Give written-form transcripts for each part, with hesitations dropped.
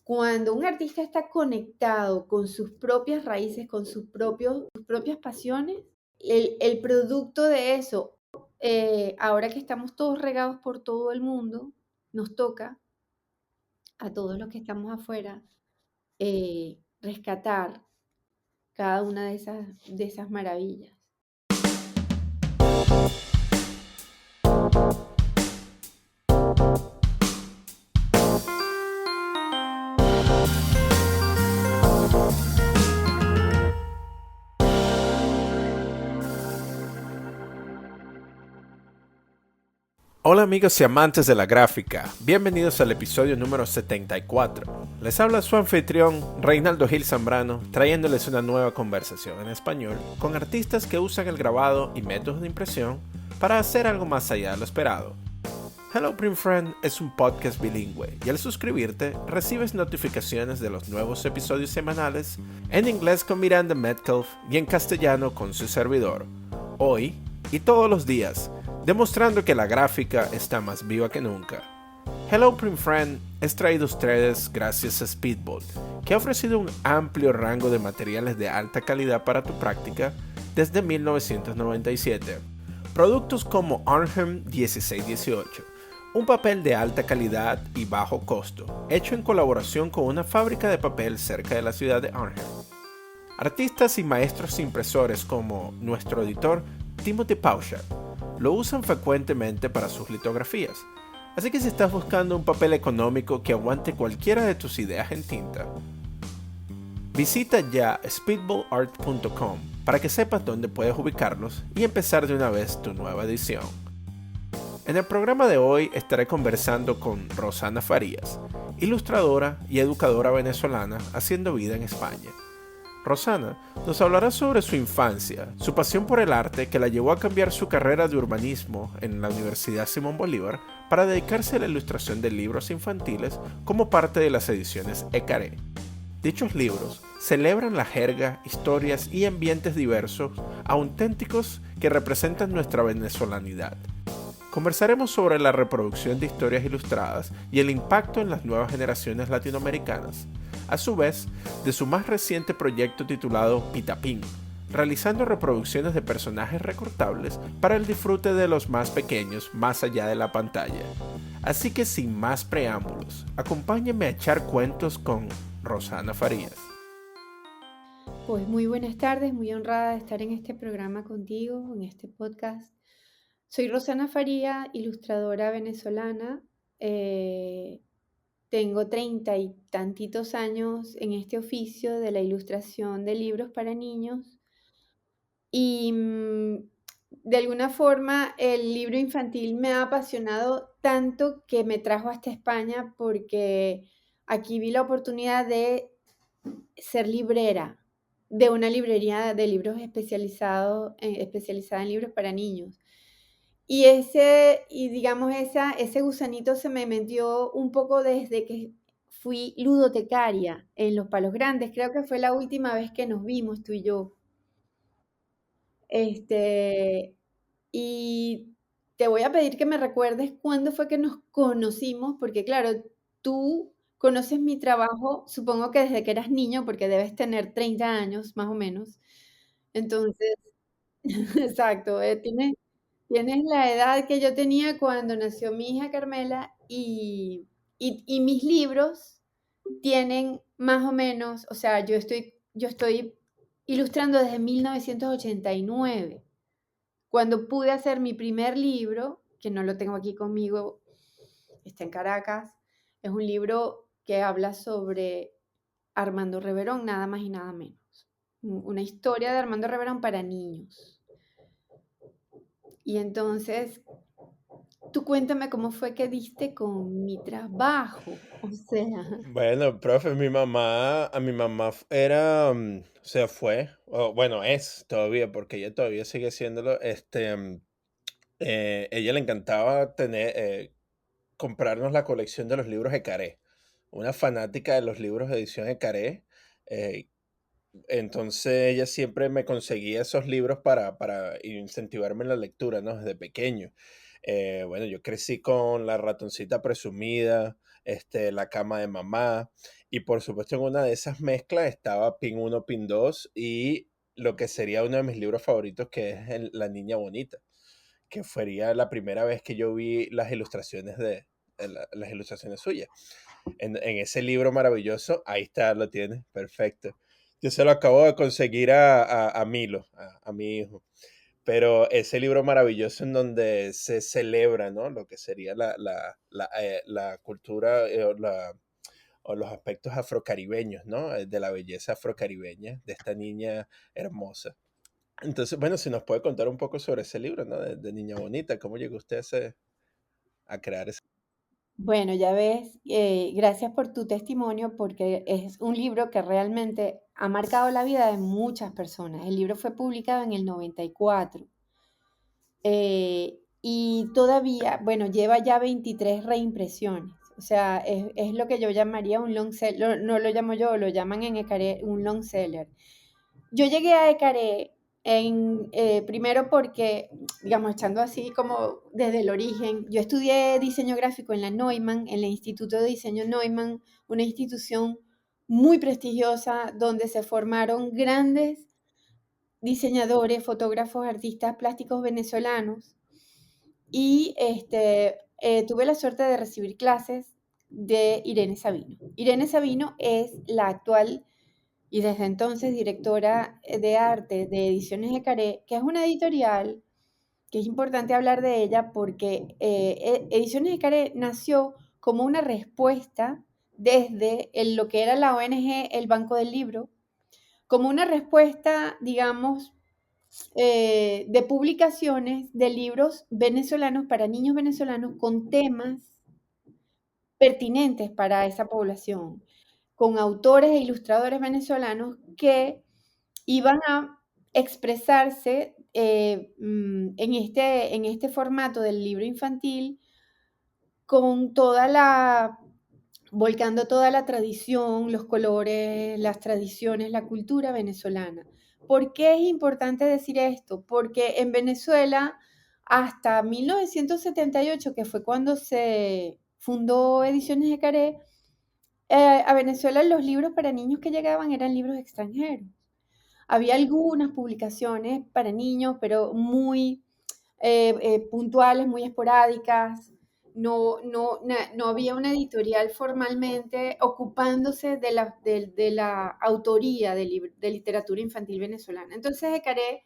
Cuando un artista está conectado con sus propias raíces, con sus propias pasiones, el producto de eso, ahora que estamos todos regados por todo el mundo, nos toca a todos los que estamos afuera rescatar cada una de esas maravillas. Hola amigos y amantes de la gráfica, bienvenidos al episodio número 74. Les habla su anfitrión Reinaldo Gil Zambrano, trayéndoles una nueva conversación en español con artistas que usan el grabado y métodos de impresión para hacer algo más allá de lo esperado. Hello Print Friend es un podcast bilingüe y al suscribirte recibes notificaciones de los nuevos episodios semanales en inglés con Miranda Metcalf y en castellano con su servidor. Hoy y todos los días, demostrando que la gráfica está más viva que nunca. Hello Print Friend es traído a ustedes gracias a Speedbolt, que ha ofrecido un amplio rango de materiales de alta calidad para tu práctica desde 1997. Productos como Arnhem 1618, un papel de alta calidad y bajo costo, hecho en colaboración con una fábrica de papel cerca de la ciudad de Arnhem. Artistas y maestros impresores como nuestro editor Timothy Pauschak lo usan frecuentemente para sus litografías, así que si estás buscando un papel económico que aguante cualquiera de tus ideas en tinta, visita ya speedballart.com para que sepas dónde puedes ubicarlos y empezar de una vez tu nueva edición. En el programa de hoy estaré conversando con Rosana Farías, ilustradora y educadora venezolana haciendo vida en España. Rosana nos hablará sobre su infancia, su pasión por el arte que la llevó a cambiar su carrera de urbanismo en la Universidad Simón Bolívar para dedicarse a la ilustración de libros infantiles como parte de las ediciones E-Carré. Dichos libros celebran la jerga, historias y ambientes diversos, auténticos que representan nuestra venezolanidad. Conversaremos sobre la reproducción de historias ilustradas y el impacto en las nuevas generaciones latinoamericanas, a su vez de su más reciente proyecto titulado Pitapín, realizando reproducciones de personajes recortables para el disfrute de los más pequeños más allá de la pantalla. Así que sin más preámbulos, acompáñenme a echar cuentos con Rosana Farías. Pues muy buenas tardes, muy honrada de estar en este programa contigo, en este podcast. Soy Rosana Faría, ilustradora venezolana. Tengo 30 y tantitos años en este oficio de la ilustración de libros para niños. Y de alguna forma el libro infantil me ha apasionado tanto que me trajo hasta España porque aquí vi la oportunidad de ser librera de una librería de libros especializada en libros para niños. Y digamos, ese gusanito se me metió un poco desde que fui ludotecaria en Los Palos Grandes. Creo que fue la última vez que nos vimos tú y yo. Este, y te voy a pedir que me recuerdes cuándo fue que nos conocimos, porque claro, tú conoces mi trabajo, supongo que desde que eras niño, porque debes tener 30 años más o menos. Entonces, exacto, tienes la edad que yo tenía cuando nació mi hija Carmela y mis libros tienen más o menos, o sea, yo estoy ilustrando desde 1989, cuando pude hacer mi primer libro, que no lo tengo aquí conmigo, está en Caracas. Es un libro que habla sobre Armando Reverón, nada más y nada menos. Una historia de Armando Reverón para niños. Y entonces, tú cuéntame cómo fue que diste con mi trabajo. O sea, Bueno, profe, a mi mamá era, o sea, fue, o bueno, es todavía, porque ella todavía sigue haciéndolo, ella le encantaba comprarnos la colección de los libros de Caré, una fanática de los libros de edición de Caré, eh, entonces ella siempre me conseguía esos libros para incentivarme en la lectura, ¿no? Desde pequeño. Bueno, yo crecí con La Ratoncita Presumida, La cama de mamá, y por supuesto en una de esas mezclas estaba Pin uno Pin 2 y lo que sería uno de mis libros favoritos, que es La Niña Bonita, que sería la primera vez que yo vi las ilustraciones las ilustraciones suyas. En ese libro maravilloso, ahí está, lo tienes, perfecto. Yo se lo acabo de conseguir a Milo, a mi hijo. Pero ese libro maravilloso en donde se celebra, ¿no? Lo que sería la cultura, o los aspectos afrocaribeños, ¿no? De la belleza afrocaribeña, de esta niña hermosa. Entonces, bueno, si nos puede contar un poco sobre ese libro, ¿no? De Niña Bonita, ¿cómo llegó usted a crear ese? Bueno, ya ves, gracias por tu testimonio porque es un libro que realmente ha marcado la vida de muchas personas. El libro fue publicado en el 94 y todavía, bueno, lleva ya 23 reimpresiones. O sea, es lo que yo llamaría un long seller, no lo llamo yo, lo llaman en Ecaré un long seller. Yo llegué a Ecaré primero porque, digamos, echando así como desde el origen, yo estudié diseño gráfico en la Neumann, en el Instituto de Diseño Neumann, una institución muy prestigiosa donde se formaron grandes diseñadores, fotógrafos, artistas plásticos venezolanos y tuve la suerte de recibir clases de Irene Sabino. Irene Sabino es la actual y desde entonces directora de arte de Ediciones de Caré, que es una editorial que es importante hablar de ella porque Ediciones de Caré nació como una respuesta desde lo que era la ONG El Banco del Libro, como una respuesta, digamos, de publicaciones de libros venezolanos para niños venezolanos con temas pertinentes para esa población, con autores e ilustradores venezolanos que iban a expresarse en este formato del libro infantil con volcando toda la tradición, los colores, las tradiciones, la cultura venezolana. ¿Por qué es importante decir esto? Porque en Venezuela, hasta 1978, que fue cuando se fundó Ediciones de Caré, a Venezuela los libros para niños que llegaban eran libros extranjeros. Había algunas publicaciones para niños, pero muy puntuales, muy esporádicas. No había una editorial formalmente ocupándose de la autoría de literatura infantil venezolana. Entonces, Ecaré,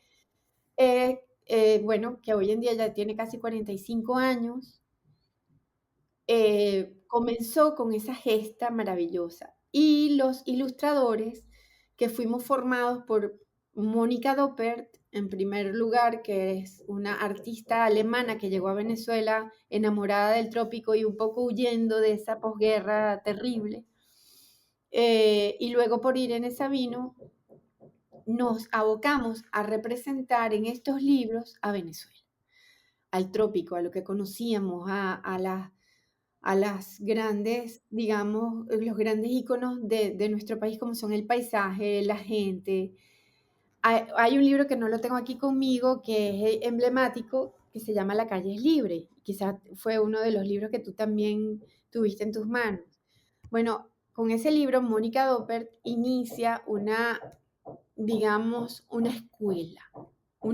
bueno, que hoy en día ya tiene casi 45 años, comenzó con esa gesta maravillosa. Y los ilustradores que fuimos formados por Mónica Doppert, en primer lugar, que es una artista alemana que llegó a Venezuela enamorada del trópico y un poco huyendo de esa posguerra terrible. Y luego por Irene Sabino, nos abocamos a representar en estos libros a Venezuela, al trópico, a lo que conocíamos, a las grandes, digamos, los grandes íconos de nuestro país, como son el paisaje, la gente. Hay un libro que no lo tengo aquí conmigo, que es emblemático, que se llama La calle es libre. Quizás fue uno de los libros que tú también tuviste en tus manos. Bueno, con ese libro, Mónica Doppert inicia digamos, una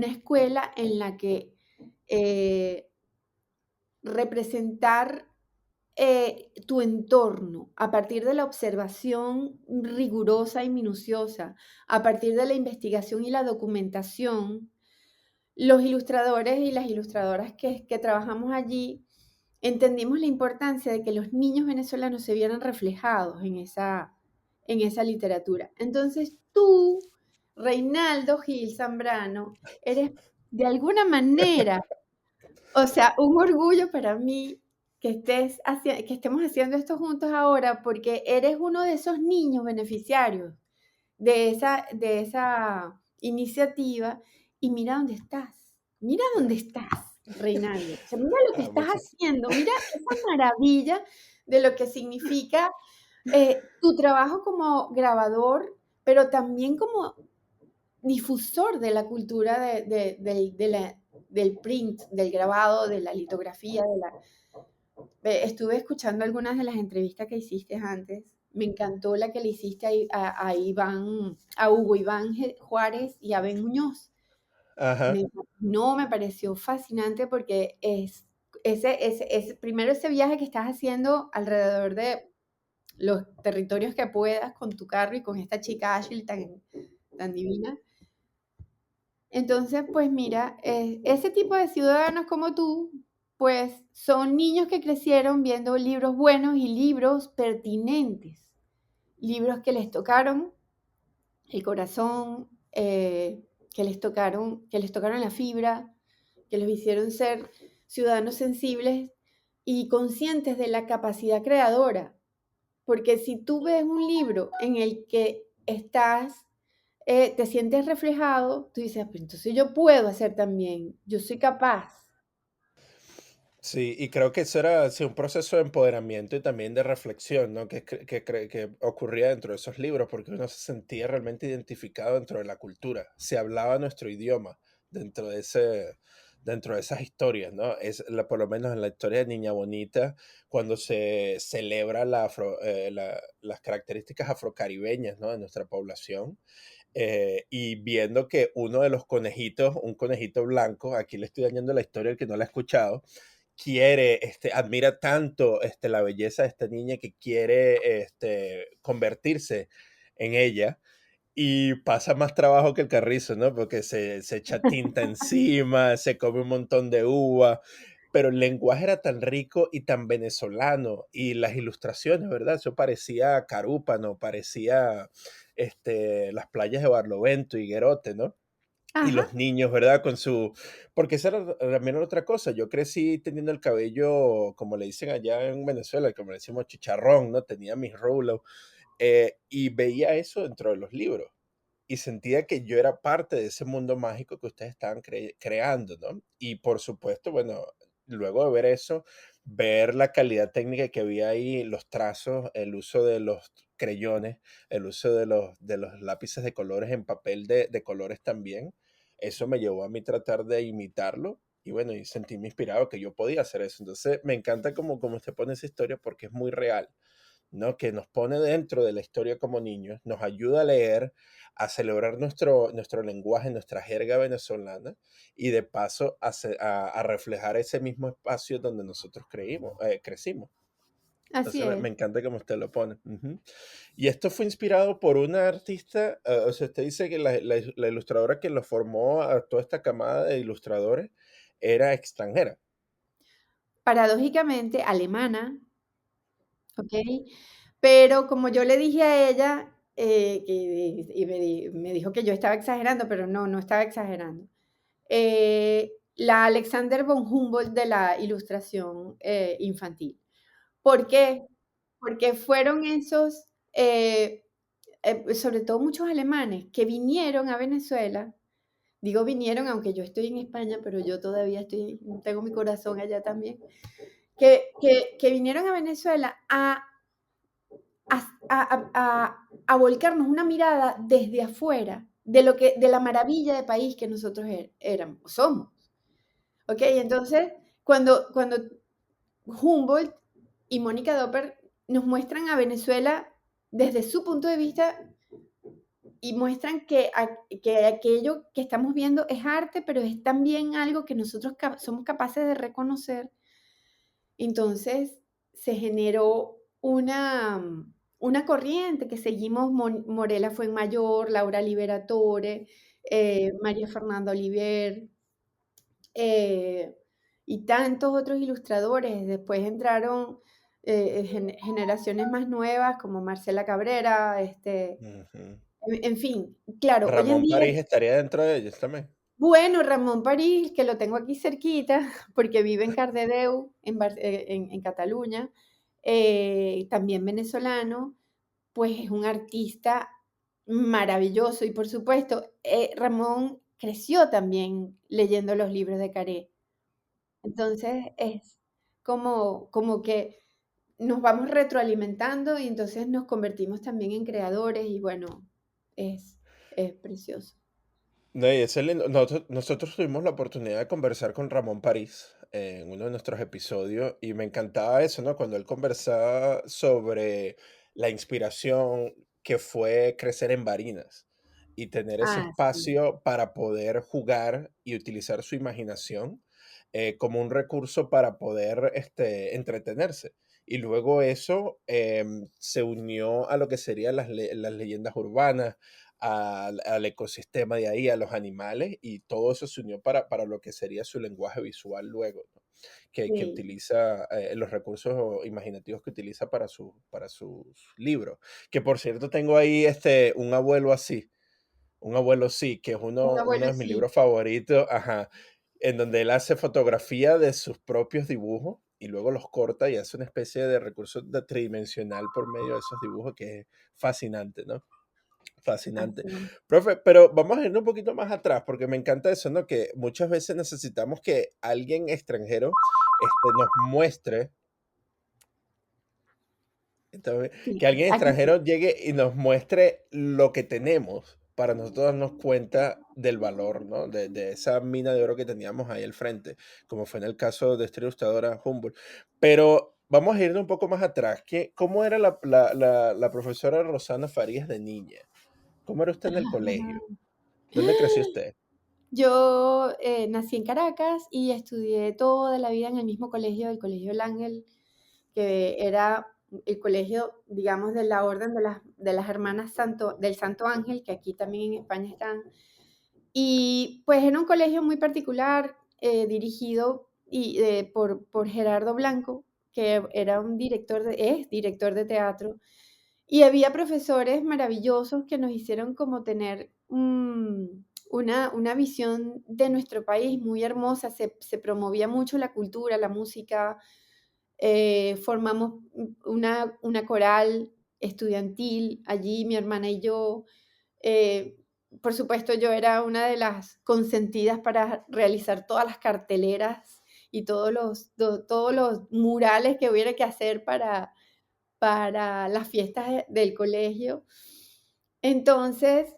escuela en la que representar tu entorno a partir de la observación rigurosa y minuciosa, a partir de la investigación y la documentación, los ilustradores y las ilustradoras que trabajamos allí entendimos la importancia de que los niños venezolanos se vieran reflejados en esa literatura. Entonces tú, Reinaldo Gil Zambrano, eres de alguna manera, o sea, un orgullo para mí que estemos haciendo esto juntos ahora, porque eres uno de esos niños beneficiarios de esa iniciativa y mira dónde estás, Reinaldo. O sea, mira lo que Ah, estás haciendo, mira esa maravilla de lo que significa tu trabajo como grabador, pero también como difusor de la cultura del print, del grabado, de la litografía, Estuve escuchando algunas de las entrevistas que hiciste antes. Me encantó la que le hiciste a Iván, a Hugo Iván Juárez y a Ben Muñoz. Ajá. No, me pareció fascinante porque primero ese viaje que estás haciendo alrededor de los territorios que puedas con tu carro y con esta chica Ashley tan divina. Entonces, pues mira, ese tipo de ciudadanos como tú, pues son niños que crecieron viendo libros buenos y libros pertinentes, libros que les tocaron el corazón, que les tocaron la fibra, que los hicieron ser ciudadanos sensibles y conscientes de la capacidad creadora. Porque si tú ves un libro en el que te sientes reflejado, tú dices, pues entonces yo puedo hacer también, yo soy capaz. Sí, y creo que eso era sí, un proceso de empoderamiento y también de reflexión, ¿no? Que ocurría dentro de esos libros, porque uno se sentía realmente identificado dentro de la cultura. Se hablaba nuestro idioma dentro de dentro de esas historias, ¿no? Por lo menos en la historia de Niña Bonita, cuando se celebra las características afrocaribeñas, ¿no? De nuestra población. Y viendo que uno de los conejitos, un conejito blanco, aquí le estoy dañando la historia al que no la ha escuchado, admira tanto la belleza de esta niña que quiere convertirse en ella y pasa más trabajo que el carrizo, ¿no? Porque se echa tinta encima, se come un montón de uva, pero el lenguaje era tan rico y tan venezolano y las ilustraciones, ¿verdad? Eso parecía Carúpano, parecía las playas de Barlovento y Guerote, ¿no? Y Ajá, los niños, ¿verdad? Porque esa era también era otra cosa. Yo crecí teniendo el cabello, como le dicen allá en Venezuela, como le decimos chicharrón, ¿no? Tenía mis rulos, y veía eso dentro de los libros y sentía que yo era parte de ese mundo mágico que ustedes estaban creando, ¿no? Y por supuesto, bueno, luego de ver eso, ver la calidad técnica que había ahí, los trazos, el uso de los creyones, el uso de de los lápices de colores en papel de colores también, eso me llevó a mí tratar de imitarlo. Y bueno, y sentirme inspirado que yo podía hacer eso. Entonces, me encanta como usted pone esa historia porque es muy real, ¿no? Que nos pone dentro de la historia como niños, nos ayuda a leer, a celebrar nuestro lenguaje, nuestra jerga venezolana y de paso a reflejar ese mismo espacio donde nosotros crecimos. así Entonces me es. encanta como usted lo pone. Ujú. Y esto fue inspirado por una artista, o sea, usted dice que la ilustradora que lo formó a toda esta camada de ilustradores era extranjera. Paradójicamente, alemana, ¿ok? Pero como yo le dije a ella, me dijo que yo estaba exagerando, pero no, no estaba exagerando. La Alexander von Humboldt de la ilustración infantil. ¿Por qué? Porque fueron esos, sobre todo muchos alemanes, que vinieron a Venezuela. Digo vinieron, aunque yo estoy en España, pero yo todavía tengo mi corazón allá también. Que vinieron a Venezuela a volcarnos una mirada desde afuera de la maravilla de país que nosotros éramos, o somos. ¿Ok? Entonces, cuando Humboldt y Mónica Doper nos muestran a Venezuela desde su punto de vista y muestran que aquello que estamos viendo es arte, pero es también algo que nosotros somos capaces de reconocer. Entonces se generó una corriente que seguimos, Morela Fuenmayor, Laura Liberatore, María Fernanda Oliver, eh, y tantos otros ilustradores. Después entraron generaciones más nuevas como Marcela Cabrera, Ujú. en fin, claro, hoy en Ramón día, París estaría dentro de ellos también. bueno, Ramón París, que lo tengo aquí cerquita, porque vive en Cardedeu, en Cataluña, también venezolano, pues es un artista maravilloso y por supuesto, Ramón creció también leyendo los libros de Caré. Entonces es como que nos vamos retroalimentando y entonces nos convertimos también en creadores y bueno, es, es precioso. No, y nosotros tuvimos la oportunidad de conversar con Ramón París en uno de nuestros episodios y me encantaba eso, ¿no? Cuando él conversaba sobre la inspiración que fue crecer en Barinas y tener ese Ah, sí, espacio para poder jugar y utilizar su imaginación como un recurso para poder entretenerse. Y luego eso se unió a lo que serían las leyendas urbanas, al ecosistema de ahí, a los animales, y todo eso se unió para lo que sería su lenguaje visual luego, ¿no? Que sí. utiliza los recursos imaginativos que utiliza para sus libros. Que por cierto, tengo ahí un abuelo así, un abuelo sí, que es Un uno abuelo de mis sí. libros favoritos, ajá, en donde él hace fotografía de sus propios dibujos y luego los corta y hace una especie de recurso tridimensional por medio de esos dibujos que es fascinante, ¿no? Fascinante. Así. Profe, pero vamos a ir un poquito más atrás, porque me encanta eso, ¿no? Que muchas veces necesitamos que alguien extranjero nos muestre, entonces, Sí, que alguien aquí sí. extranjero llegue y nos muestre lo que tenemos para nosotros darnos cuenta del valor, ¿no? De esa mina de oro que teníamos ahí al frente, como fue en el caso de esta ilustradora Humboldt. Pero vamos a ir un poco más atrás. ¿Cómo era la profesora Rosana Farías de niña? ¿Cómo era usted en el colegio? ¿Dónde creció usted? Yo nací en Caracas y estudié toda la vida en el mismo colegio, el Colegio El Ángel, que era el colegio, digamos, de la orden de las hermanas del Santo Ángel, que aquí también en España están. Y pues era un colegio muy particular, dirigido por Gerardo Blanco, que era es director de teatro. Y había profesores maravillosos que nos hicieron como tener una visión de nuestro país muy hermosa. Se promovía mucho la cultura, la música. Formamos una coral estudiantil allí, mi hermana y yo. Eh, por supuesto, yo era una de las consentidas para realizar todas las carteleras y todos los murales que hubiera que hacer para las fiestas del colegio. Entonces,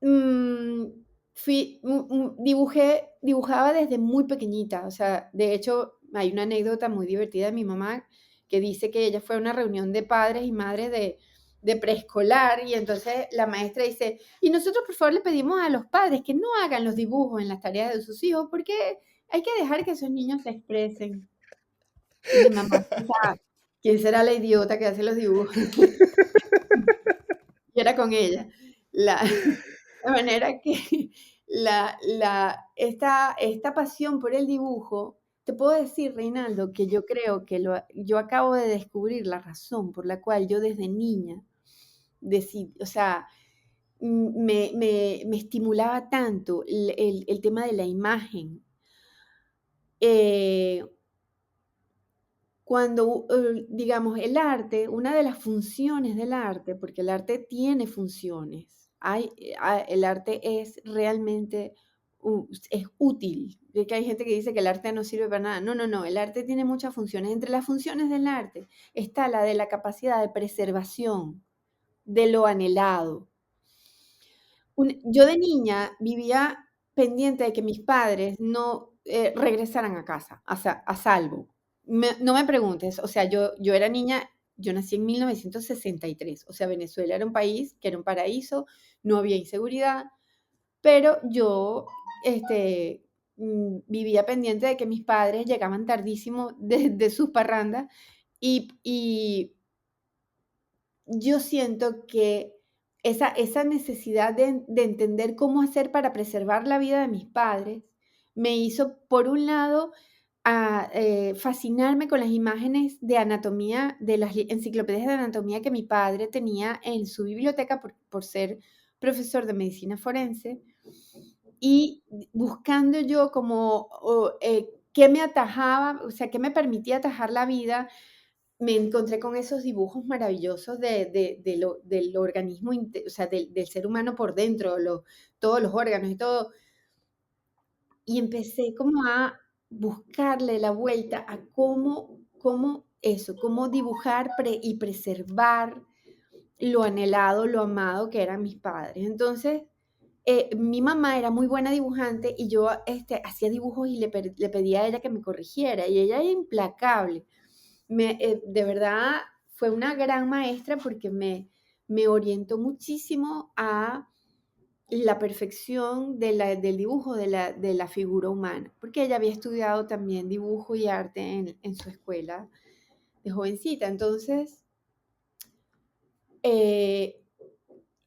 mm, dibujaba desde muy pequeñita. O sea, de hecho, hay una anécdota muy divertida de mi mamá que dice que ella fue a una reunión de padres y madres de preescolar y entonces la maestra dice, y nosotros por favor le pedimos a los padres que no hagan los dibujos en las tareas de sus hijos porque hay que dejar que esos niños se expresen. Y mi mamá pensaba, ¿quién será la idiota que hace los dibujos? Y era con ella. La, de manera que esta pasión por el dibujo, te puedo decir, Reinaldo, que yo creo que yo acabo de descubrir la razón por la cual yo desde niña o sea, me estimulaba tanto el tema de la imagen. Eh, Cuando, digamos, el arte, una de las funciones del arte, porque el arte tiene funciones, el arte es realmente, es útil, de que hay gente que dice que el arte no sirve para nada. No, no, no, el arte tiene muchas funciones. Entre las funciones del arte está la de la capacidad de preservación de lo anhelado. Yo de niña vivía pendiente de que mis padres no regresaran a casa, a salvo. No me preguntes, o sea, yo era niña, yo nací en 1963, o sea, Venezuela era un país que era un paraíso, no había inseguridad, pero yo vivía pendiente de que mis padres llegaban tardísimo de sus parrandas y yo siento que esa necesidad de entender cómo hacer para preservar la vida de mis padres me hizo, por un lado, fascinarme con las imágenes de anatomía, de las enciclopedias de anatomía que mi padre tenía en su biblioteca por ser profesor de medicina forense y buscando yo como qué me atajaba, o sea, qué me permitía atajar la vida. Me encontré con esos dibujos maravillosos del organismo, o sea, del ser humano por dentro, todos los órganos y todo. Y empecé como a buscarle la vuelta a cómo dibujar y preservar lo anhelado, lo amado que eran mis padres. Entonces, mi mamá era muy buena dibujante y yo hacía dibujos y le pedía a ella que me corrigiera y ella era implacable. De verdad fue una gran maestra porque me orientó muchísimo a la perfección del dibujo de la figura humana, porque ella había estudiado también dibujo y arte en su escuela de jovencita. Entonces, eh,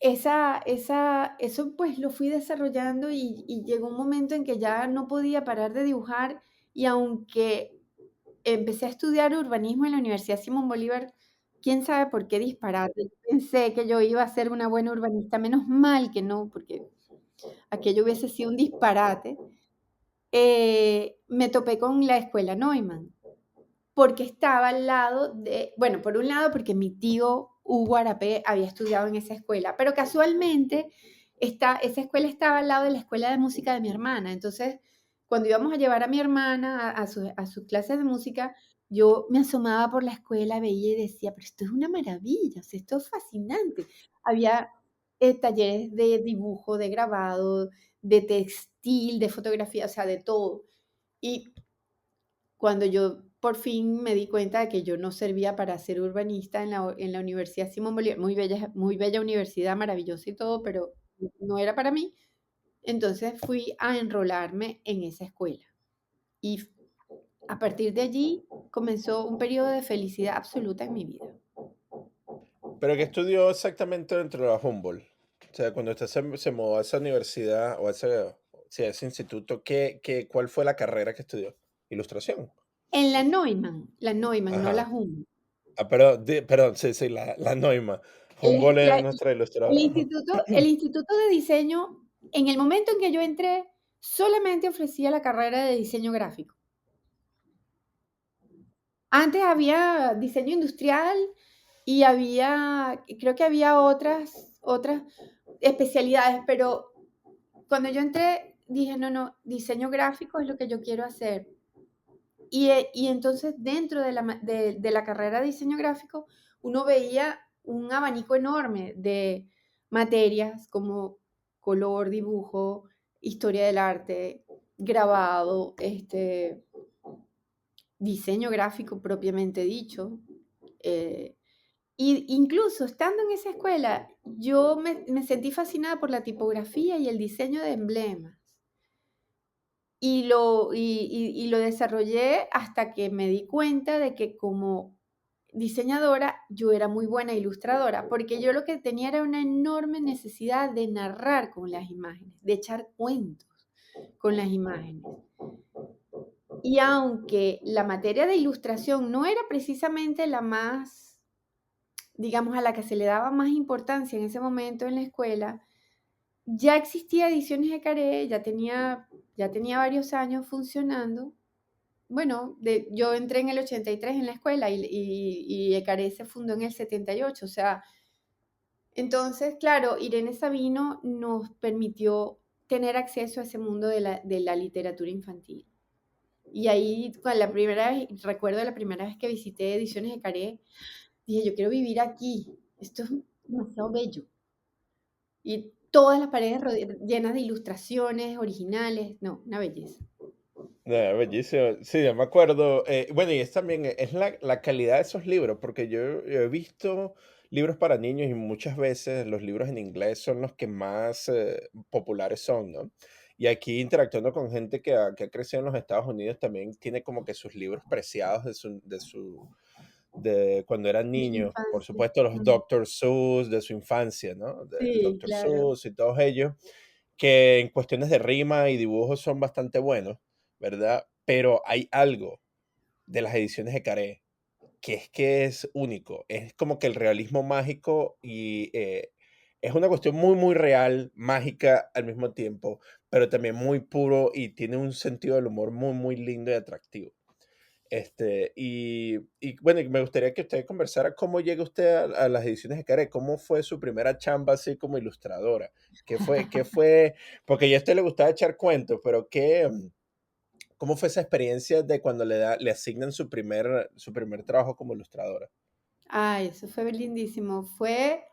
eso pues lo fui desarrollando y llegó un momento en que ya no podía parar de dibujar y aunque empecé a estudiar urbanismo en la Universidad Simón Bolívar, quién sabe por qué disparate. Pensé que yo iba a ser una buena urbanista, menos mal que no, porque aquello hubiese sido un disparate. Me topé con la escuela Neumann porque estaba al lado de, bueno, por un lado porque mi tío Hugo Arapé había estudiado en esa escuela, pero casualmente esa escuela estaba al lado de la escuela de música de mi hermana. Entonces, cuando íbamos a llevar a mi hermana a sus clases de música, yo me asomaba por la escuela, veía y decía, pero esto es una maravilla, o sea, esto es fascinante. Había talleres de dibujo, de grabado, de textil, de fotografía, o sea, de todo. Y cuando yo por fin me di cuenta de que yo no servía para ser urbanista en la Universidad Simón Bolívar, muy bella universidad, maravillosa y todo, pero no era para mí, entonces fui a enrolarme en esa escuela. Y a partir de allí comenzó un periodo de felicidad absoluta en mi vida. ¿Pero qué estudió exactamente dentro de la Humboldt? O sea, cuando usted se mudó a esa universidad o a ese, sí, a ese instituto, ¿cuál fue la carrera que estudió? Ilustración. En la Neumann, no la Ajá. Humboldt. Ah, perdón, perdón, sí, sí, la Noima. Humboldt es nuestra ilustradora. Ajá. El instituto de diseño, en el momento en que yo entré, solamente ofrecía la carrera de diseño gráfico. Antes había diseño industrial y creo que había otras especialidades, pero cuando yo entré dije, no, no, diseño gráfico es lo que yo quiero hacer. Y entonces dentro de la carrera de diseño gráfico, uno veía un abanico enorme de materias como color, dibujo, historia del arte, grabado, diseño gráfico propiamente dicho. eh, y incluso estando en esa escuela, yo me sentí fascinada por la tipografía y el diseño de emblemas. Y lo desarrollé hasta que me di cuenta de que como diseñadora yo era muy buena ilustradora, porque yo lo que tenía era una enorme necesidad de narrar con las imágenes, de echar cuentos con las imágenes. Y aunque la materia de ilustración no era precisamente la más, digamos, a la que se le daba más importancia en ese momento en la escuela, ya existía Ediciones de Caré, ya tenía varios años funcionando. Bueno, yo entré en el 83 en la escuela y Ecaré se fundó en el 78, o sea, entonces, claro, Irene Sabino nos permitió tener acceso a ese mundo de la literatura infantil. Y ahí, recuerdo la primera vez que visité Ediciones de Caré, dije, yo quiero vivir aquí, esto es demasiado bello. Y todas las paredes llenas de ilustraciones originales, no, una belleza. Bellísimo. Sí, yo me acuerdo. Bueno, y es también es la calidad de esos libros, porque yo he visto libros para niños y muchas veces los libros en inglés son los que más populares son, ¿no? Y aquí interactuando con gente que ha crecido en los Estados Unidos también tiene como que sus libros preciados de cuando eran Mi niños. Por infancia. supuesto, los Mm. Dr. Seuss de su infancia, ¿no? El Sí, Dr. claro. Seuss y todos ellos que en cuestiones de rima y dibujos son bastante buenos, ¿verdad? Pero hay algo de las ediciones de Caré que es único. Es como que el realismo mágico y es una cuestión muy, muy real, mágica al mismo tiempo, pero también muy puro y tiene un sentido del humor muy, muy lindo y atractivo. Y bueno, y me gustaría que usted conversara cómo llega usted a las ediciones de Care, cómo fue su primera chamba así como ilustradora, qué fue, porque ya a usted le gustaba echar cuentos, pero cómo fue esa experiencia de cuando le asignan su primer trabajo como ilustradora. Ay, eso fue lindísimo. Fue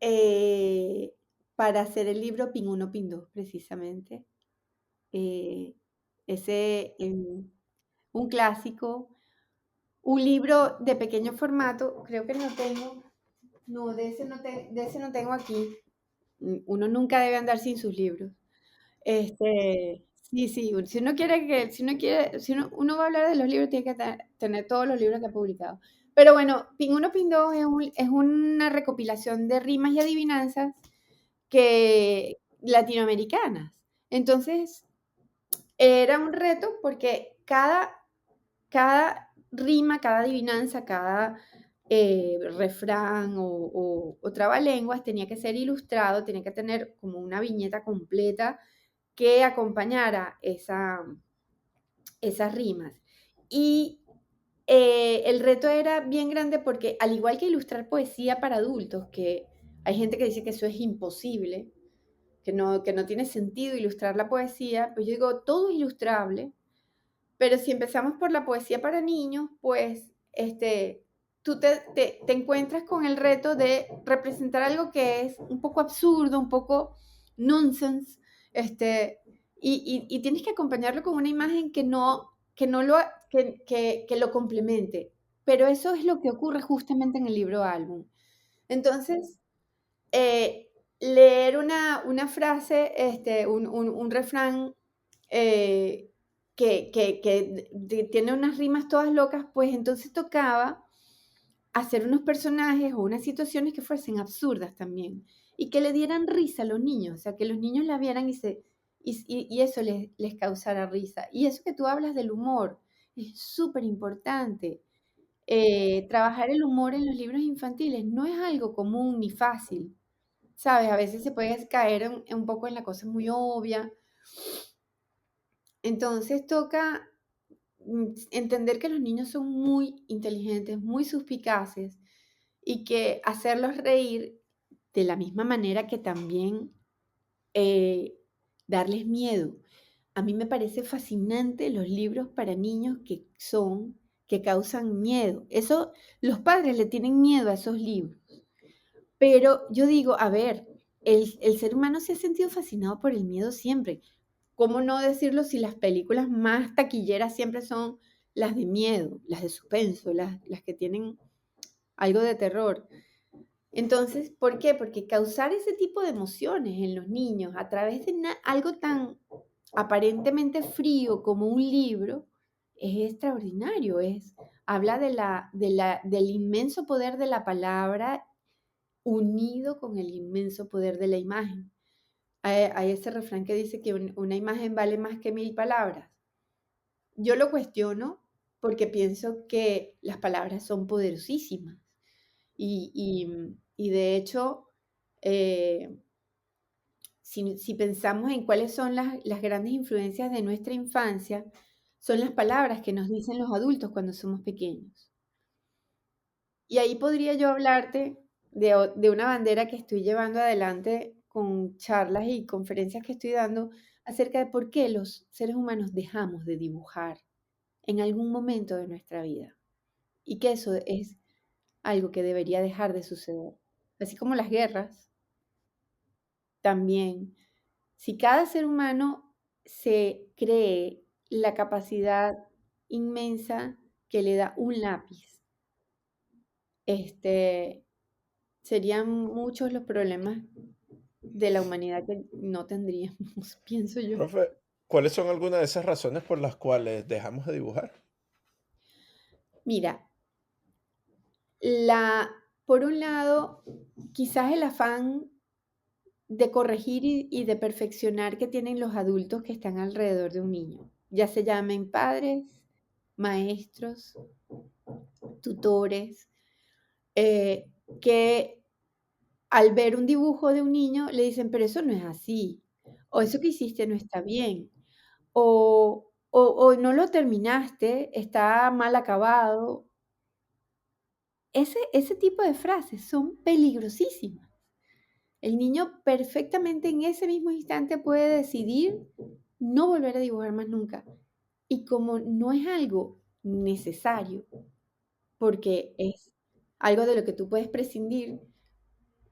eh, para hacer el libro Pin 1, Pin 2, precisamente. Eh, ese, un clásico, un libro de pequeño formato, creo que no tengo, no, de ese no tengo aquí. Uno nunca debe andar sin sus libros. Sí, sí, si uno va a hablar de los libros, tiene que tener todos los libros que ha publicado. Pero bueno, Pin 1, Pin 2 es una recopilación de rimas y adivinanzas que latinoamericanas. Entonces, era un reto porque cada rima, cada adivinanza, cada refrán o trabalenguas tenía que ser ilustrado, tenía que tener como una viñeta completa que acompañara esas rimas. Y el reto era bien grande porque al igual que ilustrar poesía para adultos, que hay gente que dice que eso es imposible, que no tiene sentido ilustrar la poesía, pues yo digo, todo es ilustrable, pero si empezamos por la poesía para niños, pues tú te encuentras con el reto de representar algo que es un poco absurdo, un poco nonsense, y tienes que acompañarlo con una imagen que lo complemente. Pero eso es lo que ocurre justamente en el libro álbum. Entonces, eh, leer una frase, un refrán eh, que tiene unas rimas todas locas, pues entonces tocaba hacer unos personajes o unas situaciones que fuesen absurdas también y que le dieran risa a los niños, o sea, que los niños la vieran y eso les causara risa. Y eso que tú hablas del humor es súper importante. Trabajar el humor en los libros infantiles no es algo común ni fácil, ¿sabes? A veces se puede caer un poco en la cosa muy obvia. Entonces toca entender que los niños son muy inteligentes, muy suspicaces y que hacerlos reír de la misma manera que también eh, darles miedo. A mí me parece fascinante los libros para niños que causan miedo. Eso, los padres le tienen miedo a esos libros. Pero yo digo, a ver, el ser humano se ha sentido fascinado por el miedo siempre. ¿Cómo no decirlo si las películas más taquilleras siempre son las de miedo, las de suspenso, las que tienen algo de terror? Entonces, ¿por qué? Porque causar ese tipo de emociones en los niños a través de algo tan aparentemente frío como un libro es extraordinario. Habla del inmenso poder de la palabra unido con el inmenso poder de la imagen. Hay ese refrán que dice que una imagen vale más que 1000 palabras. Yo lo cuestiono porque pienso que las palabras son poderosísimas y de hecho, eh, si pensamos en cuáles son las grandes influencias de nuestra infancia, son las palabras que nos dicen los adultos cuando somos pequeños. Y ahí podría yo hablarte de una bandera que estoy llevando adelante con charlas y conferencias que estoy dando acerca de por qué los seres humanos dejamos de dibujar en algún momento de nuestra vida y que eso es algo que debería dejar de suceder. Así como las guerras, también, si cada ser humano se cree la capacidad inmensa que le da un lápiz, este, serían muchos los problemas de la humanidad que no tendríamos, pienso yo. Profe, ¿cuáles son algunas de esas razones por las cuales dejamos de dibujar? Mira, por un lado, quizás el afán de corregir y de perfeccionar que tienen los adultos que están alrededor de un niño, ya se llamen padres, maestros, tutores, eh, que al ver un dibujo de un niño le dicen, pero eso no es así, o eso que hiciste no está bien, o no lo terminaste, está mal acabado. Ese tipo de frases son peligrosísimas. El niño perfectamente en ese mismo instante puede decidir no volver a dibujar más nunca. Y como no es algo necesario, porque es algo de lo que tú puedes prescindir,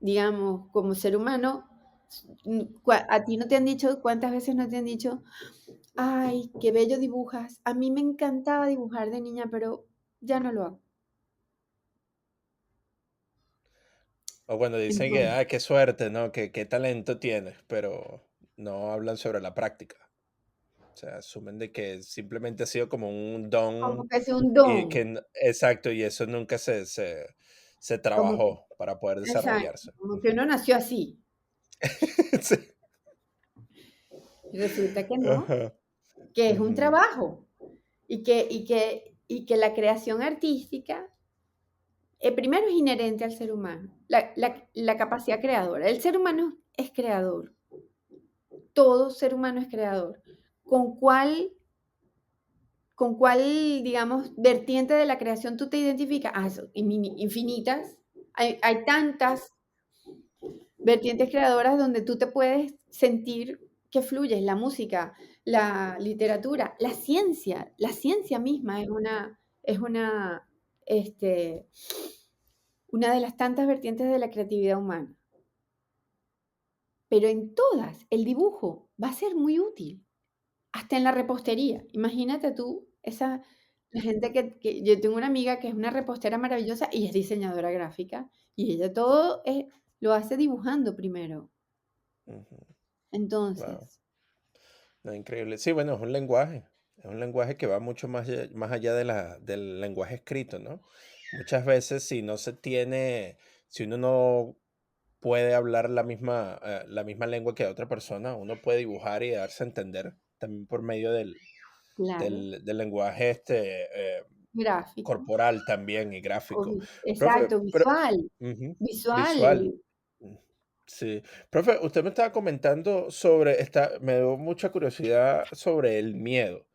digamos, como ser humano, ¿A ti no te han dicho, cuántas veces no te han dicho, ay, qué bello dibujas? A mí me encantaba dibujar de niña, pero ya no lo hago. O bueno, dicen que, Entonces, qué suerte, ¿no? Qué talento tienes, pero no hablan sobre la práctica. O sea, asumen de que simplemente ha sido como un como don que es un y que, don, exacto, y eso nunca se como que, trabajó para poder exacto, desarrollarse. como que uno nació así. Sí. Y resulta que no, Ajá. que es un Ujú. trabajo y que la creación artística, primero es inherente al ser humano, la capacidad creadora. El ser humano es creador, todo ser humano es creador. ¿Con cuál, con cuál, digamos, vertiente de la creación tú te identificas? Infinitas. Hay tantas vertientes creadoras donde tú te puedes sentir que fluyes, la música, la literatura, la ciencia misma este, una de las tantas vertientes de la creatividad humana. Pero en todas, el dibujo va a ser muy útil, hasta en la repostería. Imagínate tú, la gente yo tengo una amiga que es una repostera maravillosa y es diseñadora gráfica, y ella todo lo hace dibujando primero. Wow. Entonces, No, increíble. Sí, bueno, es un lenguaje. Es un lenguaje que va mucho más allá del lenguaje escrito, ¿no? Muchas veces si no se tiene, si uno no puede hablar la misma lengua que otra persona, uno puede dibujar y darse a entender también por medio claro, del lenguaje gráfico, corporal también y gráfico. Profe, exacto, pero, visual, ujú, visual. visual. Mm, sí. Profe, usted me estaba comentando me dio mucha curiosidad sobre el miedo.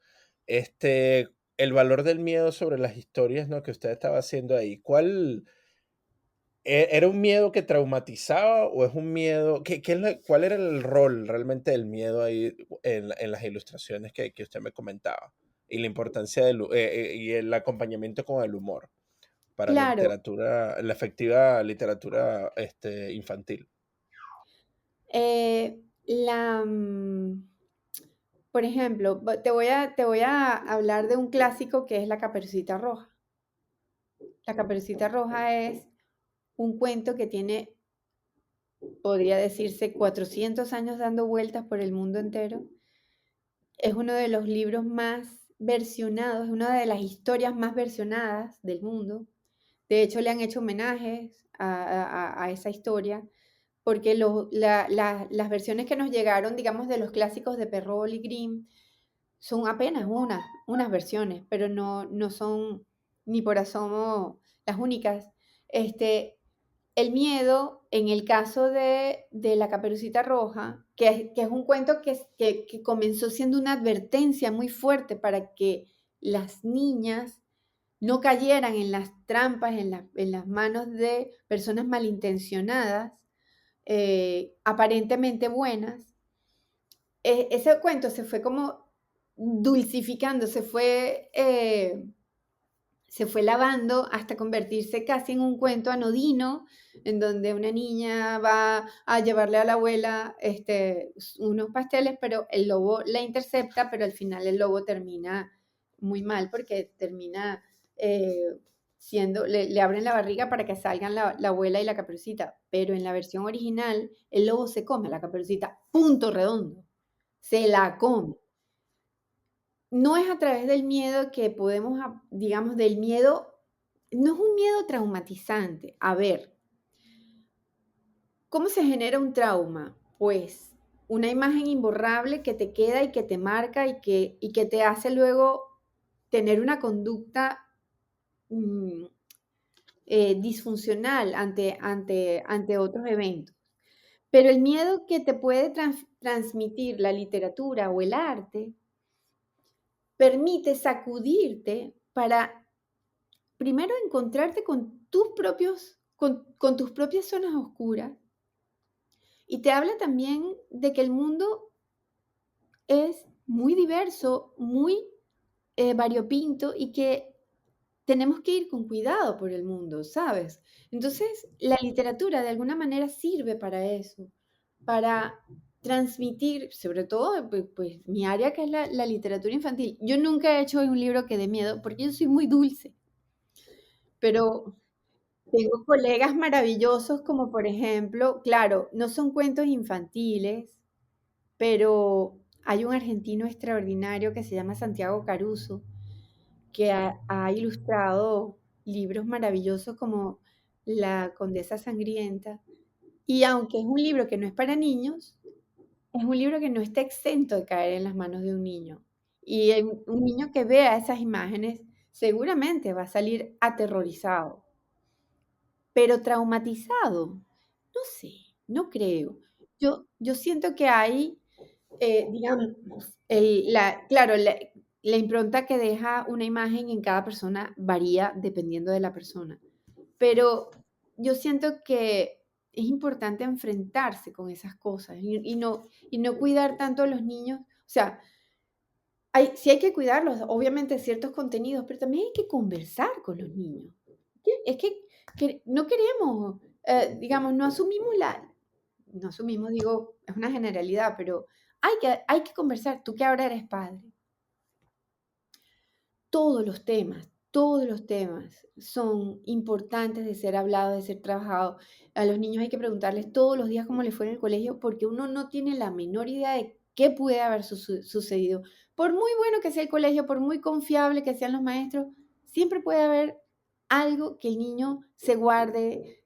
El valor del miedo sobre las historias, ¿no? Que usted estaba haciendo ahí. ¿Era un miedo que traumatizaba o es un miedo? ¿Cuál era el rol realmente del miedo ahí en las ilustraciones que usted me comentaba? Y la importancia y el acompañamiento con el humor para Claro, la efectiva literatura infantil. por ejemplo, te voy a hablar de un clásico que es La Caperucita Roja. La Caperucita Roja es un cuento que tiene, podría decirse, 400 años dando vueltas por el mundo entero. Es uno de los libros más versionados, es una de las historias más versionadas del mundo. De hecho, le han hecho homenajes a esa historia, porque las versiones que nos llegaron, digamos, de los clásicos de Perrault y Grimm, son apenas unas versiones, pero no son ni por asomo las únicas. Este, el miedo, en el caso de La Caperucita Roja, que es un cuento que comenzó siendo una advertencia muy fuerte para que las niñas no cayeran en las trampas, en las manos de personas malintencionadas, aparentemente buenas. Ese cuento se fue como dulcificando, se fue lavando hasta convertirse casi en un cuento anodino, en donde una niña va a llevarle a la abuela unos pasteles, pero el lobo la intercepta, pero al final el lobo termina muy mal porque termina le abren la barriga para que salgan la abuela y la caperucita, pero en la versión original el lobo se come a la caperucita, punto redondo, se la come. No es a través del miedo que podemos, digamos, del miedo, no es un miedo traumatizante. A ver, ¿cómo se genera un trauma? Pues una imagen imborrable que te queda y que te marca y que te hace luego tener una conducta mm, disfuncional ante otros eventos. Pero el miedo que te puede transmitir la literatura o el arte permite sacudirte para primero encontrarte con tus propias zonas oscuras, y te habla también de que el mundo es muy diverso, muy variopinto, y que tenemos que ir con cuidado por el mundo, ¿sabes? Entonces, la literatura de alguna manera sirve para eso, para transmitir, sobre todo, pues, mi área que es la literatura infantil. Yo nunca he hecho un libro que dé miedo porque yo soy muy dulce, pero tengo colegas maravillosos como por ejemplo, claro, no son cuentos infantiles, pero hay un argentino extraordinario que se llama Santiago Caruso, que ha ilustrado libros maravillosos como La Condesa Sangrienta. Y aunque es un libro que no es para niños, es un libro que no está exento de caer en las manos de un niño. Y un niño que vea esas imágenes seguramente va a salir aterrorizado, pero traumatizado, no sé, no creo. Yo siento que hay, digamos, claro, la impronta que deja una imagen en cada persona varía dependiendo de la persona, pero yo siento que es importante enfrentarse con esas cosas y no cuidar tanto a los niños. O sea, sí hay que cuidarlos, obviamente, ciertos contenidos, pero también hay que conversar con los niños. Es que no queremos, digamos, no asumimos, digo, es una generalidad, pero hay que conversar. Tú que ahora eres padre, todos los temas son importantes de ser hablados, de ser trabajados. A los niños hay que preguntarles todos los días cómo les fue en el colegio, porque uno no tiene la menor idea de qué puede haber sucedido. Por muy bueno que sea el colegio, por muy confiable que sean los maestros, siempre puede haber algo que el niño se guarde,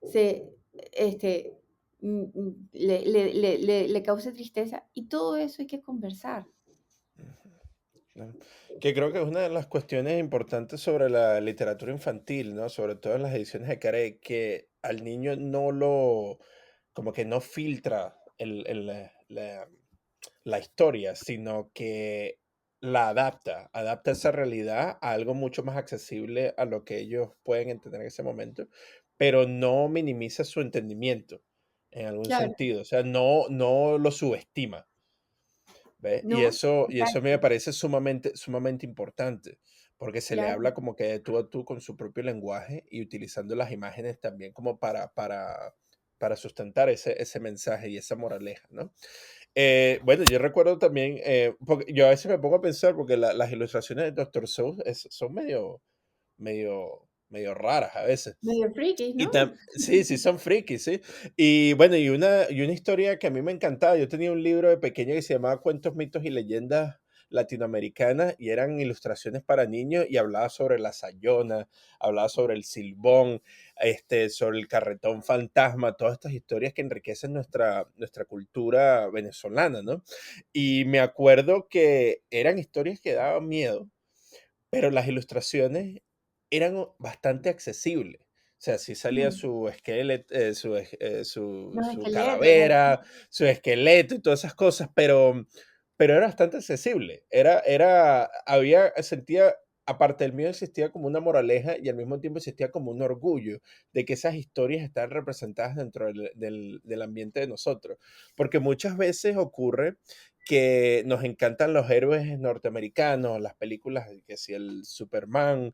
le cause tristeza, y todo eso hay que conversar. Claro. Que creo que es una de las cuestiones importantes sobre la literatura infantil, ¿no? Sobre todo en las ediciones de Carey, que al niño no lo, como que no filtra la historia, sino que la adapta, adapta esa realidad a algo mucho más accesible a lo que ellos pueden entender en ese momento, pero no minimiza su entendimiento en algún Claro, sentido, o sea, no lo subestima. ¿Ve? Y no, eso a mí me exacto, parece sumamente importante, porque se le claro. habla como que de tú a tú con su propio lenguaje y utilizando las imágenes también como para sustentar ese mensaje y esa moraleja, ¿no? Bueno, yo recuerdo también, porque yo a veces me pongo a pensar, porque las ilustraciones de Doctor Seuss son medio raras a veces. Medio frikis, Y ¿no? sí, sí, son frikis, sí. Y bueno, y una historia que a mí me encantaba. Yo tenía un libro de pequeño que se llamaba Cuentos, mitos y leyendas latinoamericanas y eran ilustraciones para niños y hablaba sobre la sayona, hablaba sobre el silbón, sobre el carretón fantasma, todas estas historias que enriquecen nuestra cultura venezolana, ¿no? Y me acuerdo que eran historias que daban miedo, pero las ilustraciones eran bastante accesibles. O sea, sí salía Mm, su esqueleto, su los su esqueletos, calavera, su esqueleto y todas esas cosas, pero era bastante accesible. Sentía, aparte del mío, existía como una moraleja y al mismo tiempo existía como un orgullo de que esas historias están representadas dentro del ambiente de nosotros. Porque muchas veces ocurre que nos encantan los héroes norteamericanos, las películas, que si el Superman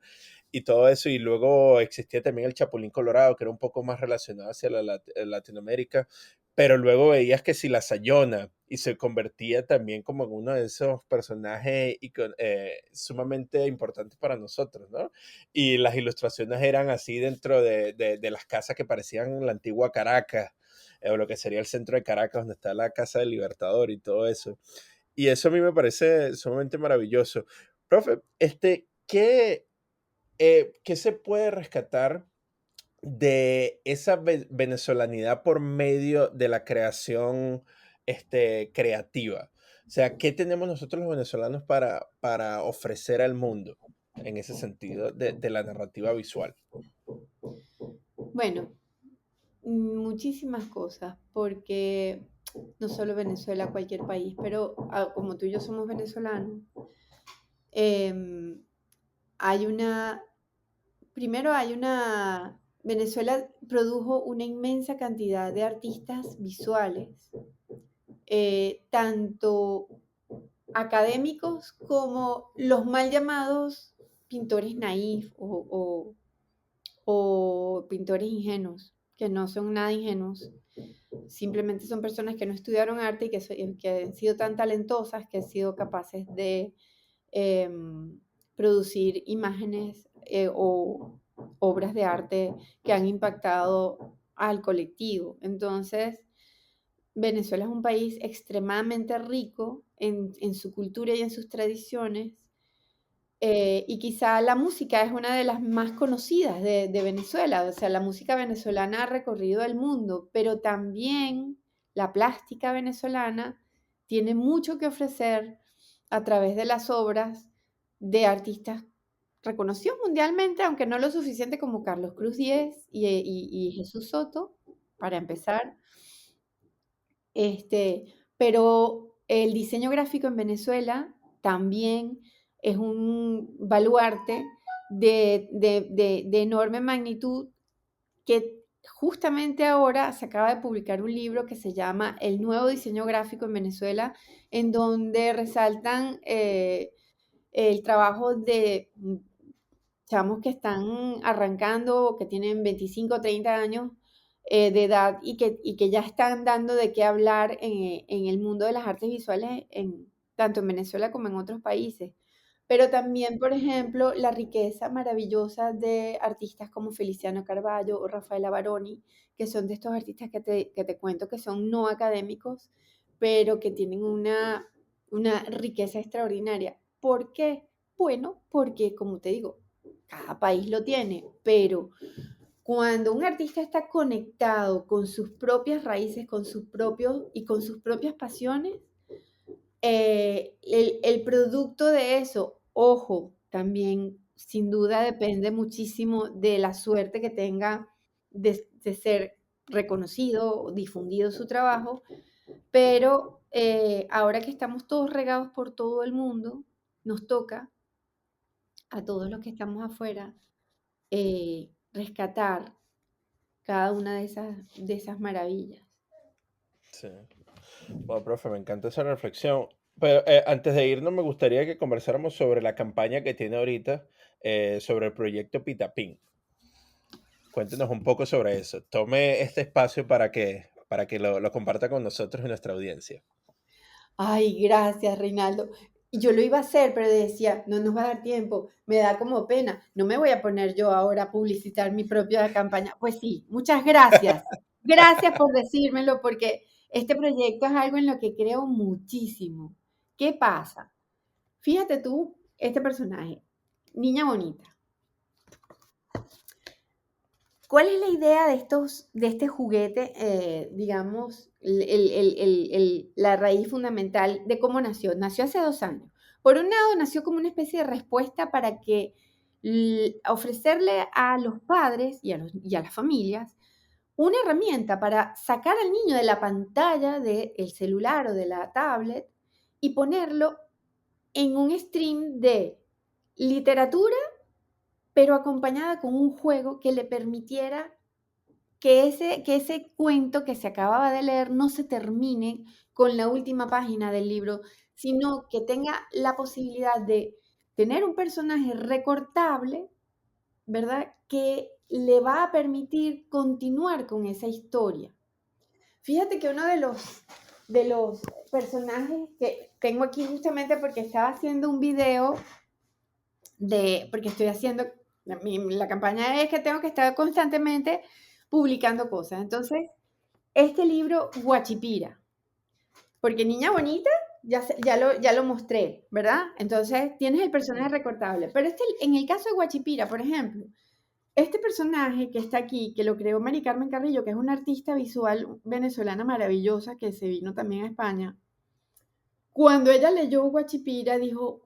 y todo eso, y luego existía también el Chapulín Colorado, que era un poco más relacionado hacia Latinoamérica, pero luego veías que si la Sayona, y se convertía también como en uno de esos personajes sumamente importantes para nosotros, ¿no? Y las ilustraciones eran así dentro de las casas que parecían la antigua Caracas, o lo que sería el centro de Caracas, donde está la Casa del Libertador y todo eso. Y eso a mí me parece sumamente maravilloso. Profe, ¿qué se puede rescatar de esa venezolanidad por medio de la creación creativa? O sea, ¿qué tenemos nosotros los venezolanos para ofrecer al mundo en ese sentido de la narrativa visual? bueno, muchísimas cosas, porque no solo Venezuela, cualquier país, pero como tú y yo somos venezolanos, em, hay una, primero Venezuela produjo una inmensa cantidad de artistas visuales, tanto académicos como los mal llamados pintores naif o pintores ingenuos, que no son nada ingenuos. simplemente son personas que no estudiaron arte y que han sido tan talentosas que han sido capaces de producir imágenes o obras de arte que han impactado al colectivo. Entonces, Venezuela es un país extremadamente rico en su cultura y en sus tradiciones, y quizá la música es una de las más conocidas de Venezuela. O sea, la música venezolana ha recorrido el mundo, pero también la plástica venezolana tiene mucho que ofrecer a través de las obras de artistas reconocidos mundialmente, aunque no lo suficiente como Carlos Cruz Diez y Jesús Soto, para empezar. Pero el diseño gráfico en Venezuela también es un baluarte de enorme magnitud, que justamente ahora se acaba de publicar un libro que se llama El nuevo diseño gráfico en Venezuela, en donde resaltan el trabajo de chamos que están arrancando, que tienen 25 o 30 años de edad y que ya están dando de qué hablar en el mundo de las artes visuales, tanto en Venezuela como en otros países. Pero también, por ejemplo, la riqueza maravillosa de artistas como Feliciano Carballo o Rafaela Baroni, que son de estos artistas que te cuento que son no académicos, pero que tienen una riqueza extraordinaria. ¿Por qué? Bueno, porque, como te digo, cada país lo tiene, pero cuando un artista está conectado con sus propias raíces, con sus propias pasiones, el producto de eso, ojo, también sin duda depende muchísimo de la suerte que tenga de ser reconocido o difundido su trabajo, pero ahora que estamos todos regados por todo el mundo, nos toca a todos los que estamos afuera rescatar cada una de esas maravillas. Sí. Bueno, profe, me encanta esa reflexión. Pero antes de irnos, me gustaría que conversáramos sobre la campaña que tiene ahorita sobre el proyecto Pitapín. Cuéntenos un poco sobre eso. Tome este espacio para que lo comparta con nosotros y nuestra audiencia. Ay, gracias, Reinaldo. Y yo lo iba a hacer, pero decía, no nos va a dar tiempo, me da como pena, no me voy a poner yo ahora a publicitar mi propia campaña. Pues sí, muchas gracias. Gracias por decírmelo, porque este proyecto es algo en lo que creo muchísimo. ¿Qué pasa? Fíjate tú, este personaje, niña bonita. ¿Cuál es la idea de este juguete, digamos, la raíz fundamental de cómo nació? Nació hace 2 años. Por un lado, nació como una especie de respuesta para que ofrecerle a los padres y a las familias una herramienta para sacar al niño de la pantalla del celular o de la tablet y ponerlo en un stream de literatura, pero acompañada con un juego que le permitiera que ese cuento que se acababa de leer no se termine con la última página del libro, sino que tenga la posibilidad de tener un personaje recortable, ¿verdad? Que le va a permitir continuar con esa historia. Fíjate que uno de los personajes que tengo aquí justamente porque estaba haciendo un video porque estoy haciendo, la campaña es que tengo que estar constantemente publicando cosas. Entonces, este libro, Guachipira, porque Niña Bonita ya lo mostré, ¿verdad? Entonces, tienes el personaje recortable. Pero en el caso de Guachipira, por ejemplo, este personaje que está aquí, que lo creó Mari Carmen Carrillo, que es una artista visual venezolana maravillosa que se vino también a España, cuando ella leyó Guachipira, dijo,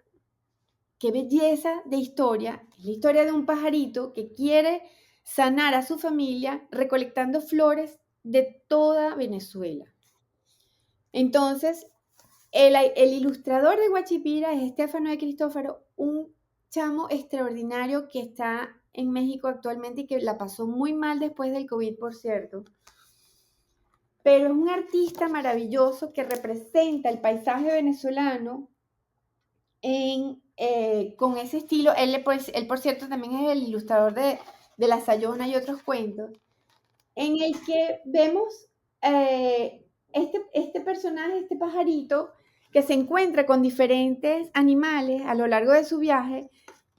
qué belleza de historia. Es la historia de un pajarito que quiere sanar a su familia recolectando flores de toda Venezuela. Entonces, el ilustrador de Guachipira es Estefano de Cristófaro, un chamo extraordinario que está en México actualmente y que la pasó muy mal después del COVID, por cierto. Pero es un artista maravilloso que representa el paisaje venezolano con ese estilo. Él, por cierto, también es el ilustrador de La Sayona y otros cuentos, en el que vemos este personaje, este pajarito, que se encuentra con diferentes animales a lo largo de su viaje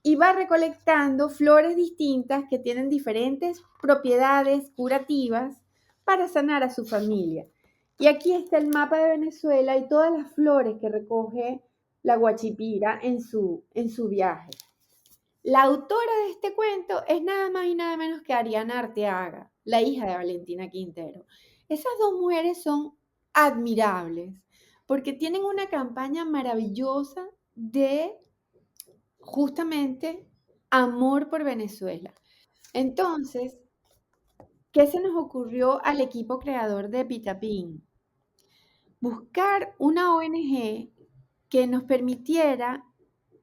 y va recolectando flores distintas que tienen diferentes propiedades curativas para sanar a su familia. Y aquí está el mapa de Venezuela y todas las flores que recoge la guachipira en su viaje. La autora de este cuento es nada más y nada menos que Ariana Arteaga, la hija de Valentina Quintero. Esas dos mujeres son admirables porque tienen una campaña maravillosa de justamente amor por Venezuela. Entonces, ¿qué se nos ocurrió al equipo creador de Pitapín? Buscar una ONG que nos permitiera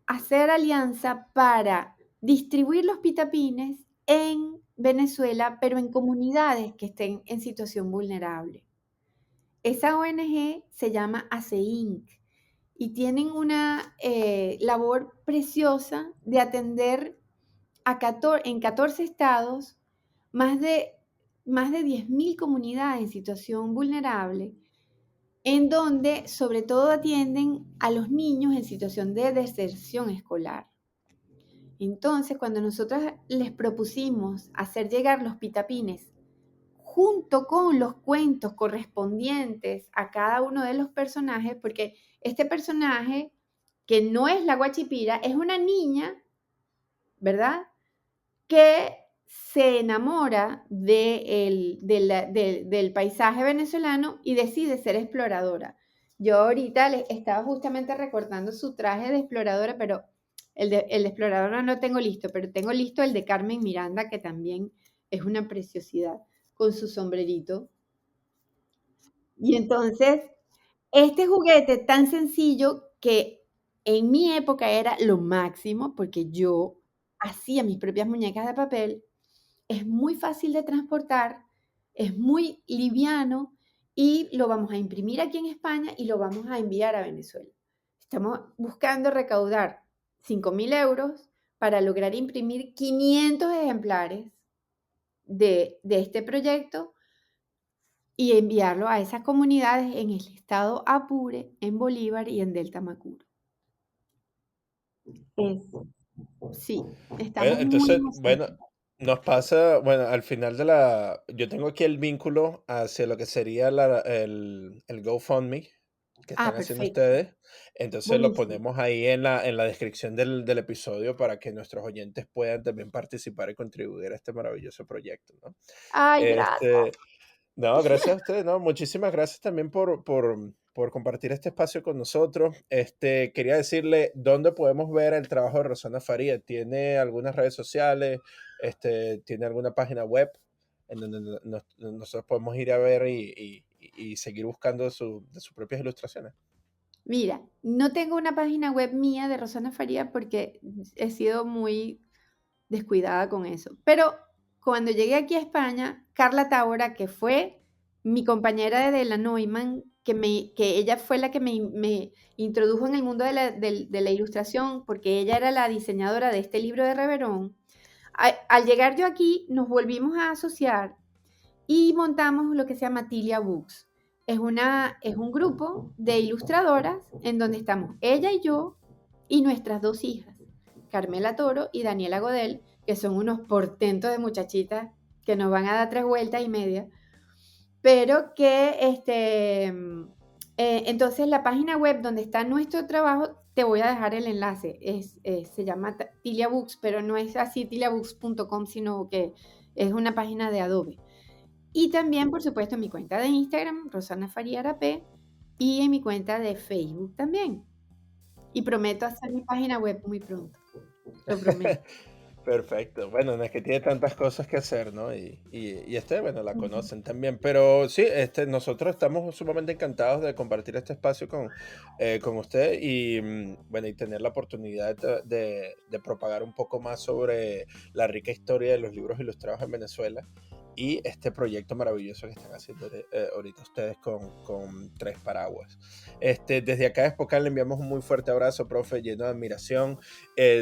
hacer alianza para distribuir los pitapines en Venezuela, pero en comunidades que estén en situación vulnerable. Esa ONG se llama ACEINC y tienen una labor preciosa de atender en 14 estados más de 10.000 comunidades en situación vulnerable, en donde sobre todo atienden a los niños en situación de deserción escolar. Entonces, cuando nosotros les propusimos hacer llegar los pitapines junto con los cuentos correspondientes a cada uno de los personajes, porque este personaje, que no es la guachipira, es una niña, ¿verdad? Que se enamora del paisaje venezolano y decide ser exploradora. Yo ahorita le estaba justamente recordando su traje de exploradora, pero el de exploradora no lo tengo listo, pero tengo listo el de Carmen Miranda, que también es una preciosidad, con su sombrerito. Y entonces, este juguete tan sencillo que en mi época era lo máximo, porque yo hacía mis propias muñecas de papel, es muy fácil de transportar, es muy liviano y lo vamos a imprimir aquí en España y lo vamos a enviar a Venezuela. Estamos buscando recaudar 5.000 euros para lograr imprimir 500 ejemplares de este proyecto y enviarlo a esas comunidades en el estado Apure, en Bolívar y en Delta Macuro. Es, sí, estamos muy Entonces, bueno, emocionados. nos pasa, bueno, al final de la, yo tengo aquí el vínculo hacia lo que sería el GoFundMe que Ah, están haciendo perfecto. ustedes. Entonces lo Buenísimo. ponemos ahí en la descripción del episodio para que nuestros oyentes puedan también participar y contribuir a este maravilloso proyecto, ¿no? Ay, gracias. Este, no, gracias a ustedes, no, muchísimas gracias también por compartir este espacio con nosotros. Quería decirle dónde podemos ver el trabajo de Rosana Faría. ¿Tiene algunas redes sociales? ¿Tiene alguna página web en donde nosotros podemos ir a ver y seguir buscando de sus propias ilustraciones? Mira, no tengo una página web mía de Rosana Faría porque he sido muy descuidada con eso. Pero cuando llegué aquí a España, Carla Tábora, que fue mi compañera de la Neumann, que ella fue la que me introdujo en el mundo de la ilustración, porque ella era la diseñadora de este libro de Reverón, al llegar yo aquí nos volvimos a asociar y montamos lo que se llama Tilia Books. Es un grupo de ilustradoras en donde estamos ella y yo y nuestras dos hijas, Carmela Toro y Daniela Godel, que son unos portentos de muchachitas que nos van a dar 3 vueltas y media, pero que entonces la página web donde está nuestro trabajo, te voy a dejar el enlace, se llama Tilia Books, pero no es así tiliabooks.com, sino que es una página de Adobe. Y también, por supuesto, en mi cuenta de Instagram, Rosana Faría Arapé, y en mi cuenta de Facebook también. Y prometo hacer mi página web muy pronto, lo prometo. Perfecto. Bueno, no es que tiene tantas cosas que hacer, ¿no? Bueno, la Ujú. conocen también. Pero sí, nosotros estamos sumamente encantados de compartir este espacio con usted y, bueno, y tener la oportunidad de propagar un poco más sobre la rica historia de los libros ilustrados en Venezuela. y este proyecto maravilloso que están haciendo ahorita ustedes con Tres Paraguas. Desde acá de Spokane le enviamos un muy fuerte abrazo, profe, lleno de admiración,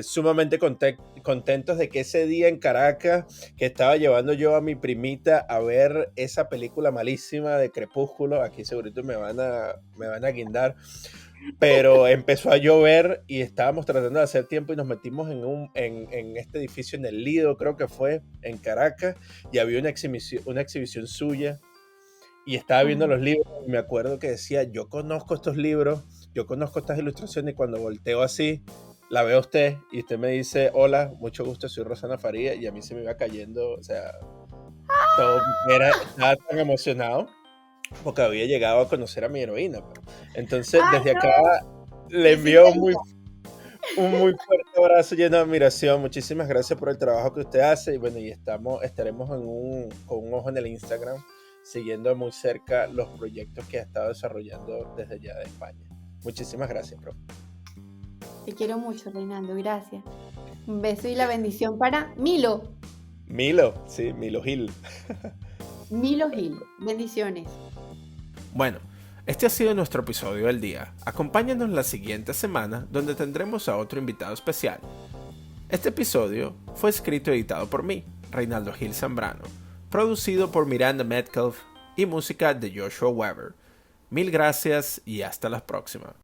sumamente contentos de que ese día en Caracas, que estaba llevando yo a mi primita a ver esa película malísima de Crepúsculo, aquí segurito me van a guindar, pero empezó a llover y estábamos tratando de hacer tiempo y nos metimos en este edificio en el Lido, creo que fue, en Caracas, y había una exhibición suya y estaba viendo los libros y me acuerdo que decía, yo conozco estos libros, yo conozco estas ilustraciones, y cuando volteo así, la veo a usted y usted me dice, hola, mucho gusto, soy Rosana Faría, y a mí se me iba cayendo, o sea, todo, estaba tan emocionado porque había llegado a conocer a mi heroína. Entonces, ¡Ay, desde acá no! le ¡Qué envío sintonía! un muy fuerte abrazo lleno de admiración. Muchísimas gracias por el trabajo que usted hace. Y bueno, estaremos con un ojo en el Instagram, siguiendo muy cerca los proyectos que ha estado desarrollando desde allá de España. Muchísimas gracias, profe. Te quiero mucho, Reinaldo, gracias. Un beso y la bendición para Milo. Milo, sí, Milo Gil. Milo Gil. Bendiciones. Bueno, este ha sido nuestro episodio del día. Acompáñanos la siguiente semana, donde tendremos a otro invitado especial. Este episodio fue escrito y editado por mí, Reinaldo Gil Zambrano, producido por Miranda Metcalf y música de Joshua Weber. Mil gracias y hasta la próxima.